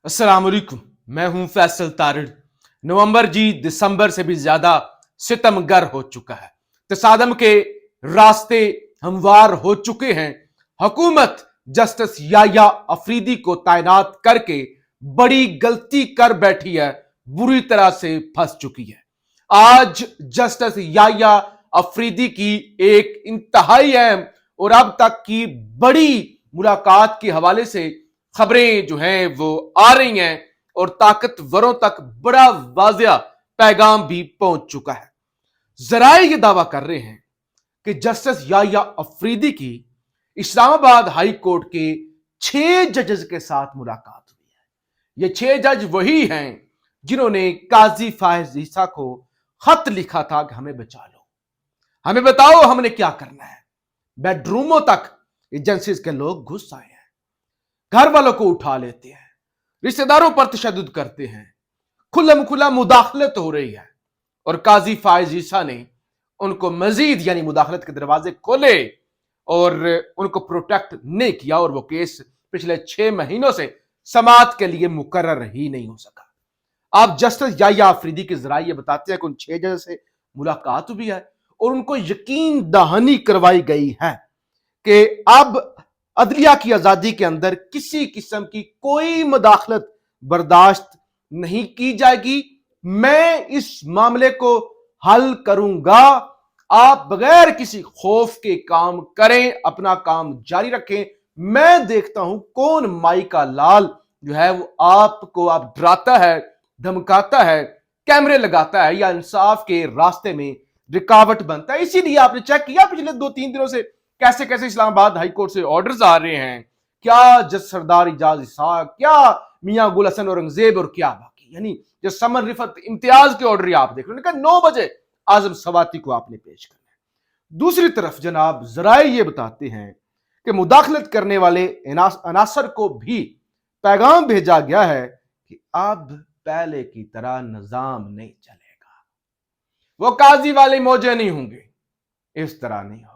अस्सलाम वालेकुम। मैं हूं फैसल तारिड़। नवंबर जी दिसंबर से भी ज्यादा सितमगर हो चुका है। तसादम के रास्ते हमवार हो चुके हैं। हुकूमत जस्टिस याया अफरीदी को तैनात करके बड़ी गलती कर बैठी है, बुरी तरह से फंस चुकी है। आज जस्टिस याया अफरीदी की एक इंतहाई अहम और अब तक की बड़ी मुलाकात के हवाले से खबरें जो हैं वो आ रही हैं और ताकतवरों तक बड़ा वाजिया पैगाम भी पहुंच चुका है। जराए ये दावा कर रहे हैं कि जस्टिस याया अफरीदी की इस्लामाबाद हाई कोर्ट के 6 जजेस के साथ मुलाकात हुई है। ये 6 जज वही हैं जिन्होंने काजी फायज ईसा को खत लिखा था कि हमें बचा लो, हमें बताओ हमने क्या करना है। बेडरूमों तक एजेंसीज के लोग घुस आए हैं, घर वालों को उठा लेते हैं, रिश्तेदारों पर तशद्दुद करते हैं, खुल्लम खुला मुदाखलत हो रही है। और काजी फायज ईसा ने उनको मजीद यानी मुदाखलत के दरवाजे खोले और उनको प्रोटेक्ट नहीं किया और वो केस पिछले 6 महीनों से समाअत के लिए मुकर्रर ही नहीं हो सका। आप जस्टिस याया अफरीदी के जराए ये बताते हैं कि उन 6 जज से मुलाकात हुई है और उनको यकीन दहानी करवाई गई है कि अब अदलिया की आजादी के अंदर किसी किस्म की कोई मुदाखलत बर्दाश्त नहीं की जाएगी। मैं इस मामले को हल करूंगा। आप बगैर किसी खौफ के काम करें, अपना काम जारी रखें। मैं देखता हूं कौन माई का लाल जो है वो आपको आप डराता है, धमकाता है, कैमरे लगाता है या इंसाफ के रास्ते में रुकावट बनता है। इसीलिए आपने चेक किया पिछले 2-3 दिनों से कैसे कैसे इस्लामाबाद हाई कोर्ट से ऑर्डर्स आ रहे हैं। क्या जज सरदार इजाज इसाक, क्या मियां गुल हसन औरंगजेब और क्या बाकी, यानी जो समर रिफत इम्तियाज के ऑर्डर आप देख रहे हैं। 9 बजे आजम सवाती को आपने पेश करना है। दूसरी तरफ जनाब जराए ये बताते हैं कि मुदाखलत करने वाले अनासर को भी पैगाम भेजा गया है कि अब पहले की तरह निजाम नहीं चलेगा, वो काजी वाले मौजे नहीं होंगे, इस तरह नहीं होगा।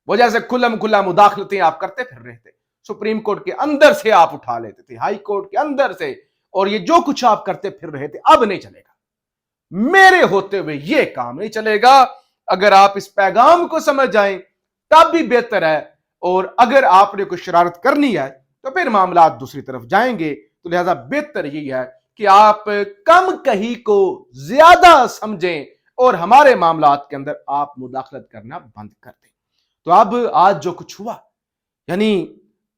वो जैसे खुल्लम खुल्ला मुदाखलतें आप करते फिर रहे थे, सुप्रीम कोर्ट के अंदर से आप उठा लेते थे, हाई कोर्ट के अंदर से, और ये जो कुछ आप करते फिर रहे थे अब नहीं चलेगा। मेरे होते हुए ये काम नहीं चलेगा। अगर आप इस पैगाम को समझ जाएं तब भी बेहतर है, और अगर आपने कोई शरारत करनी है तो फिर मामला दूसरी तरफ जाएंगे। तो लिहाजा बेहतर यही है कि आप कम कही को ज्यादा समझें और हमारे मामलात के अंदर आप मुदाखलत करना बंद कर दें। तो अब आज जो कुछ हुआ, यानी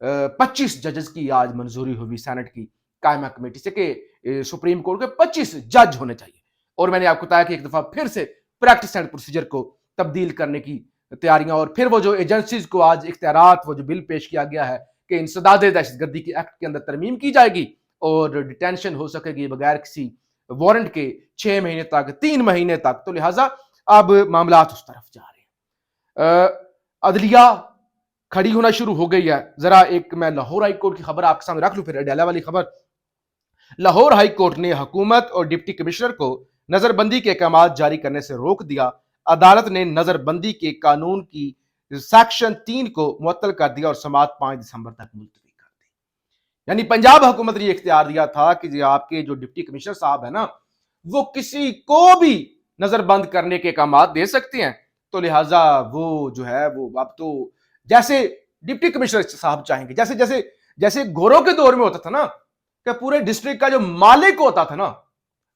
25 जजेस की आज मंजूरी हुई सेनेट की कायमा कमेटी से कि सुप्रीम कोर्ट के 25 जज होने चाहिए। और मैंने आपको बताया कि एक दफा फिर से प्रैक्टिस एंड प्रोसीजर को तब्दील करने की तैयारियां, और फिर वो जो एजेंसीज को आज इख्तियारात, वो जो बिल पेश किया गया है कि इंसदाद दहशतगर्दी की एक्ट के अंदर तरमीम की जाएगी और डिटेंशन हो सकेगी बगैर किसी वारंट के 6 महीने तक, 3 महीने तक। तो लिहाजा अब मामला उस तरफ जा रहे हैं। अदलिया खड़ी होना शुरू हो गई है। जरा एक मैं लाहौर हाई कोर्ट की खबर आपके सामने रख लूं, फिर अडाला वाली खबर। लाहौर हाई कोर्ट ने हुकूमत और डिप्टी कमिश्नर को नजरबंदी के अहकाम जारी करने से रोक दिया। अदालत ने नजरबंदी के कानून की सेक्शन 3 को मुअत्तल कर दिया और समाअत 5 दिसंबर तक मुलतवी कर दी। यानी पंजाब हुकूमत ने इख्तियार दिया था कि आपके जो डिप्टी कमिश्नर साहब है ना, वो किसी को भी नजरबंद करने के अहकाम दे सकते हैं। तो लिहाजा वो जो है वो अब तो जैसे डिप्टी कमिश्नर साहब चाहेंगे, जैसे जैसे जैसे गोरों के दौर में होता था ना कि पूरे डिस्ट्रिक्ट का जो मालिक होता था ना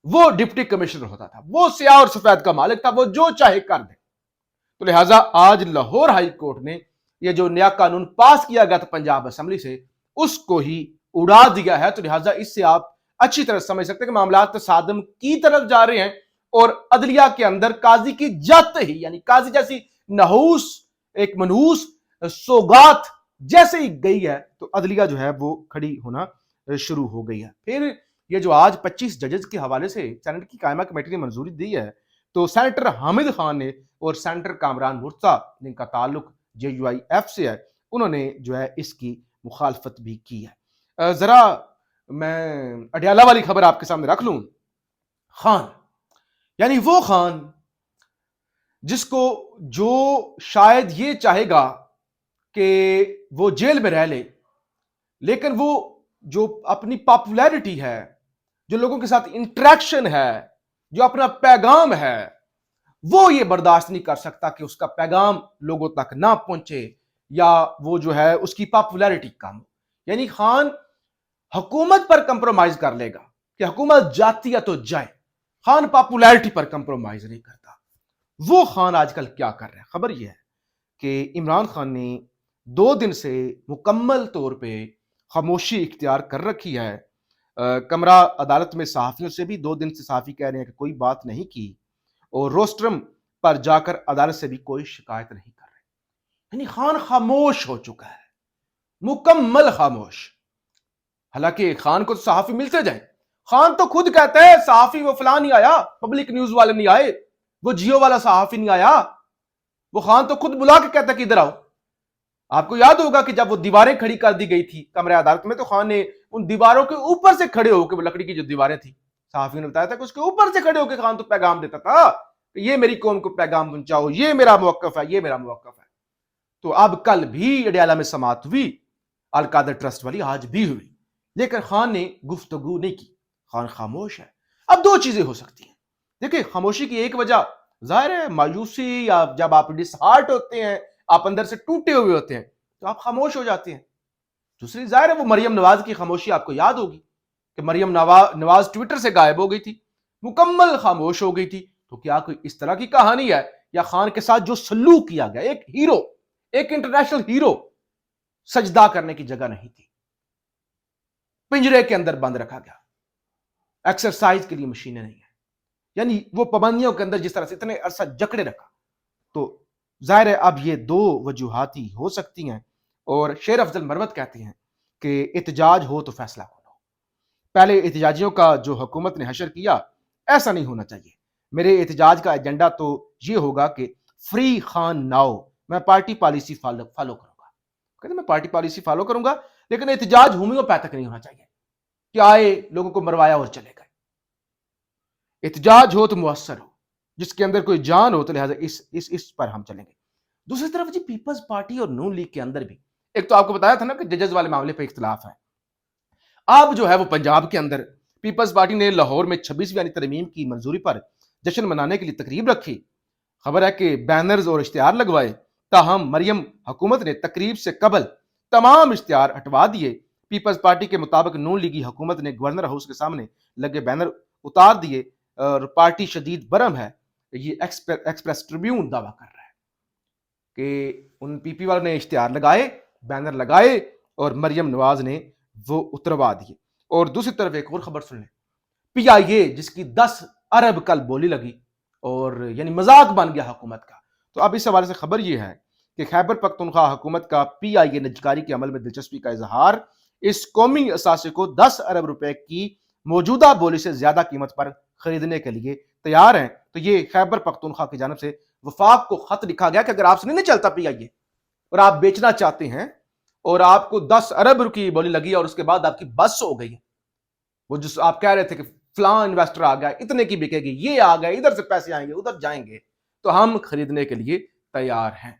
वो डिप्टी कमिश्नर होता था, वो स्याह और सफेद का मालिक था, वो जो चाहे कर दे। तो लिहाजा आज लाहौर हाई कोर्ट ने यह जो नया कानून पास किया गया था पंजाब असेंबली से, उसको ही उड़ा दिया है। तो लिहाजा इससे आप अच्छी तरह समझ सकते हैं कि मामला तसादम की तरफ जा रहे हैं और अदलिया के अंदर काजी की जत ही, यानी काजी जैसी नहूस, एक मनहूस सौगात जैसे ही गई है तो अदलिया जो है वो खड़ी होना शुरू हो गई है। फिर ये जो आज 25 जजेस के हवाले से सेनेट की कायमा कमेटी ने मंजूरी दी है, तो सेनेटर हामिद खान ने और सेनेटर कामरान मुर्तजा जिनका ताल्लुक JUIF से है, उन्होंने जो है इसकी मुखालफत भी की है। जरा मैं अडयाला वाली खबर आपके सामने रख लूं। खान यानी वो खान जिसको जो शायद ये चाहेगा कि वो जेल में रह ले, लेकिन वो جو اپنی پاپولیرٹی ہے، جو لوگوں کے ساتھ انٹریکشن ہے، جو اپنا پیغام ہے، وہ یہ برداشت نہیں کر سکتا کہ اس کا پیغام لوگوں تک نہ پہنچے یا وہ جو ہے اس کی پاپولیرٹی کم ہو۔ یعنی خان حکومت پر کمپرومائز کر لے گا کہ حکومت جاتی ہے تو جائے، خان پاپولیرٹی پر کمپرومائز نہیں کرتا۔ وہ خان آج کل کیا کر رہا ہے؟ خبر یہ ہے کہ عمران خان نے 2 دن سے مکمل طور پہ خاموشی اختیار کر رکھی ہے۔ کمرہ عدالت میں صحافیوں سے بھی 2 دن سے صحافی کہہ رہے ہیں کہ کوئی بات نہیں کی، اور روسٹرم پر جا کر عدالت سے بھی کوئی شکایت نہیں کر رہے۔ یعنی خان خاموش ہو چکا ہے، مکمل خاموش۔ حالانکہ خان کو صحافی ملتے جائیں، خان تو خود کہتے ہیں صحافی وہ فلاں نہیں آیا، پبلک نیوز والے نہیں آئے، وہ جیو والا صحافی نہیں آیا، وہ خان تو خود بلا کے کہتا کہ ادھر آؤ۔ آپ کو یاد ہوگا کہ جب وہ دیواریں کھڑی کر دی گئی تھی کمرہ عدالت میں، تو خان نے ان دیواروں کے اوپر سے کھڑے ہو کے، لکڑی کی جو دیواریں تھیں، صحافیوں نے بتایا تھا کہ اس کے اوپر سے کھڑے ہو کے خان تو پیغام دیتا تھا کہ یہ میری قوم کو پیغام پہنچاؤ، یہ میرا موقف ہے، یہ میرا موقف ہے۔ تو اب کل بھی اڈیالہ میں سماعت ہوئی، القادر ٹرسٹ والی، آج بھی ہوئی، لیکن خان نے گفتگو نہیں کی، خان خاموش ہے۔ اب 2 چیزیں ہو سکتی ہیں۔ دیکھیں، خاموشی کی ایک وجہ ظاہر ہے مایوسی، یا جب آپ ڈس ہارٹ ہوتے ہیں، آپ اندر سے ٹوٹے ہوئے ہوتے ہیں تو آپ خاموش ہو جاتے ہیں۔ دوسری ظاہر ہے وہ مریم نواز کی خاموشی آپ کو یاد ہوگی کہ مریم نواز ٹویٹر سے غائب ہو گئی تھی، مکمل خاموش ہو گئی تھی۔ تو کیا کوئی اس طرح کی کہانی ہے، یا خان کے ساتھ جو سلوک کیا گیا، ایک ہیرو، ایک انٹرنیشنل ہیرو، سجدہ کرنے کی جگہ نہیں تھی، پنجرے کے اندر بند رکھا گیا، ایکسرسائز کے لیے مشینیں نہیں ہیں، یعنی وہ پابندیوں کے اندر جس طرح سے اتنے عرصہ جکڑے رکھا۔ تو ظاہر ہے اب یہ 2 وجوہاتی ہو سکتی ہیں، اور شیر افضل مروت کہتے ہیں کہ احتجاج ہو تو فیصلہ کن ہو۔ پہلے احتجاجیوں کا جو حکومت نے حشر کیا، ایسا نہیں ہونا چاہیے۔ میرے احتجاج کا ایجنڈا تو یہ ہوگا کہ فری خان ناؤ، میں پارٹی پالیسی فالو کروں گا۔ کہتے ہیں میں پارٹی پالیسی فالو کروں گا، لیکن احتجاج ہومیوپیتھک نہیں ہونا چاہیے کہ آئے لوگوں کو مروایا اور چلے گئے۔ احتجاج ہو تو مؤثر ہو، جس کے اندر کوئی جان ہو، تو لہٰذا اس پر ہم چلیں گے۔ دوسری طرف جی پیپلز پارٹی اور نون لیگ کے اندر بھی ایک تو آپ کو بتایا تھا نا کہ ججز والے معاملے پہ اختلاف ہے۔ اب جو ہے وہ پنجاب کے اندر پیپلز پارٹی نے لاہور میں 26ویں یعنی ترمیم کی منظوری پر جشن منانے کے لیے تقریب رکھی۔ خبر ہے کہ بینرز اور اشتہار لگوائے، تاہم مریم حکومت نے تقریب سے قبل تمام اشتہار ہٹوا دیے۔ پیپلز پارٹی کے مطابق نون لیگی حکومت نے گورنر ہاؤس کے سامنے لگے بینر اتار دیے، اور پارٹی شدید برہم ہے۔ یہ ایکسپریس ٹریبیون دعویٰ کر رہا ہے کہ ان پی پی والوں نے اشتہار لگائے، بینر لگائے، اور مریم نواز نے وہ اتروا دیے۔ اور دوسری طرف ایک اور خبر سن لیں، پی آئی اے جس کی 10 ارب کل بولی لگی، اور یعنی مذاق بن گیا حکومت کا۔ تو اب اس حوالے سے خبر یہ ہے کہ خیبر پختونخوا حکومت کا پی آئی اے نجکاری کے عمل میں دلچسپی کا اظہار، اس قومی اثاثے کو 10 ارب روپے کی موجودہ بولی سے زیادہ قیمت پر خریدنے کے لیے تیار ہیں۔ تو یہ خیبر پختونخوا کی جانب سے وفاق کو خط لکھا گیا کہ اگر آپ سے نہیں چلتا پی آئی اے اور آپ بیچنا چاہتے ہیں، اور آپ کو 10 ارب کی بولی لگی اور اس کے بعد آپ کی بس ہو گئی، وہ جس آپ کہہ رہے تھے کہ فلاں انویسٹر آ گیا، اتنے کی بکے گی، یہ آ گئے، ادھر سے پیسے آئیں گے، ادھر جائیں گے، تو ہم خریدنے کے لیے تیار ہیں۔